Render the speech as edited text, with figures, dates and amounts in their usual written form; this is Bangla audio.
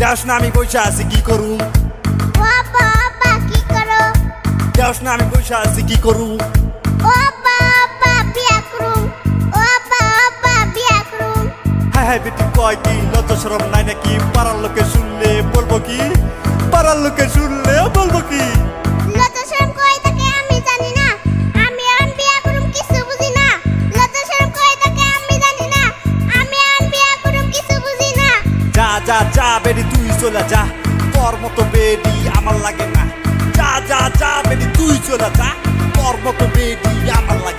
দেওস না আমি বসে আছি কি করু ও আব্বা আব্বা কি করো দেওস না আমি বসে আছি কি করু ও আব্বা আব্বা বিয়া করুম ও আব্বা আব্বা বিয়া করুম হ্যাঁ হ্যাঁ বেটি কয় কি লজ্জা শরম নাই নাকি পাড়ার লোকে শুনলে বলবো কি পাড়ার লোকে শুনলে বলবো কি লজ্জা শরম কই থাকে আমি জানি না আমি এখন বিয়া করুম কিছু বুঝি না লজ্জা শরম কই থাকে আমি জানি না আমি এখন বিয়া করুম কিছু বুঝি না যা যা যা বেটি তুই চলে যা তোর মতো বেটি আমার লাগে না যা যা যা বেটি তুই চলে যা তোর মতো বেটি আমার লাগে